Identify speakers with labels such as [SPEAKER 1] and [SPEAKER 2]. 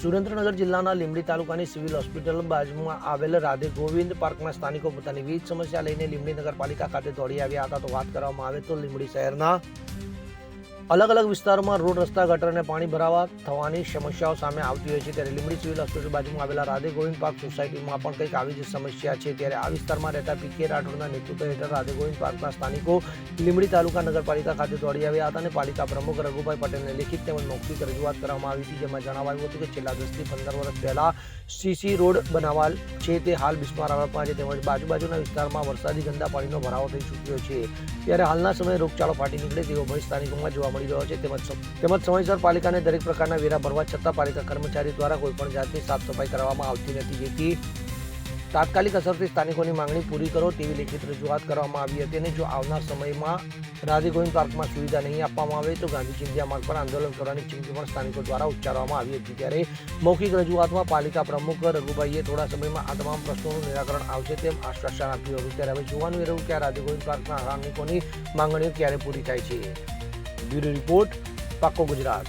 [SPEAKER 1] સુરેન્દ્રનગર જિલ્લાના લીંબડી તાલુકાની civil hospital બાજુમાં આવેલ રાધે ગોવિંદ પાર્કના સ્થાનિકો પોતાની વિવિધ સમસ્યા લઈને લીંબડી નગરપાલિકા ખાતે દોડી આવ્યા હતા. તો વાત કરવામાં આવે તો લીંબડી શહેરના અલગ અલગ વિસ્તારોમાં રોડ, રસ્તા, ગટર અને પાણી ભરાવા થવાની સમસ્યાઓ સામે આવતી હોય છે. ત્યારે લીંબડી સિવિલ હોસ્પિટલ બાજુમાં આવેલા રાધે ગોવિંદ પાર્ક સોસાયટીમાં પણ કંઈક આવી જ સમસ્યા છે. ત્યારે આ વિસ્તારમાં રહેતા પીકે રાઠોડના નેતૃત્વ હેઠળ રાધે ગોવિંદ પાર્કના સ્થાનિકો લીંબડી તાલુકા નગરપાલિકા ખાતે દોડી આવ્યા હતા અને પાલિકા પ્રમુખ રઘુભાઈ પટેલને લેખિત તેમજ મૌખિક રજૂઆત કરવામાં આવી હતી. જેમાં જણાવાયું હતું કે છેલ્લા 10 થી 15 વર્ષ પહેલા સીસી રોડ બનાવાલ છે તે હાલ બિસ્માર હાલતમાં છે. તેમજ બાજુબાજુના વિસ્તારમાં વરસાદી ગંદા પાણીનો ભરાવો થઈ ચૂક્યો છે. ત્યારે હાલના સમયે રોગચાળો ફાટી નીકળે તેવો ભય સ્થાનિકોમાં જોવા મળી રહ્યો છે. તેમજ સમયસર પાલિકાને દરેક પ્રકારના વેરા ભરવા છતાં પાલિકા કર્મચારી દ્વારા કોઈપણ જાતની સાફ સફાઈ કરવામાં આવતી નથી. જેથી તાત્કાલિક અસરથી સ્થાનિકોની માંગણી પૂરી કરો તેવી લેખિત રજૂઆત કરવામાં આવી હતી. અને જો આવનાર સમયમાં રાધે ગોવિંદ પાર્કમાં સુવિધા નહીં આપવામાં આવે તો ગાંધી ચિંધ્યા માર્ગ પર આંદોલન કરવાની ચીમકી પણ સ્થાનિકો દ્વારા ઉચ્ચારવામાં આવી હતી. ત્યારે મૌખિક રજૂઆતમાં પાલિકા પ્રમુખ રઘુભાઈએ થોડા સમયમાં આ તમામ પ્રશ્નોનું નિરાકરણ આવશે તેમ આશ્વાસન આપ્યું હતું. ત્યારે હવે જોવાનું એ રહ્યું કે આ રાધે ગોવિંદ પાર્કના સ્થાનિકોની માંગણીઓ ક્યારે પૂરી થાય છે. બ્યુરો રિપોર્ટ, પાકો ગુજરાત.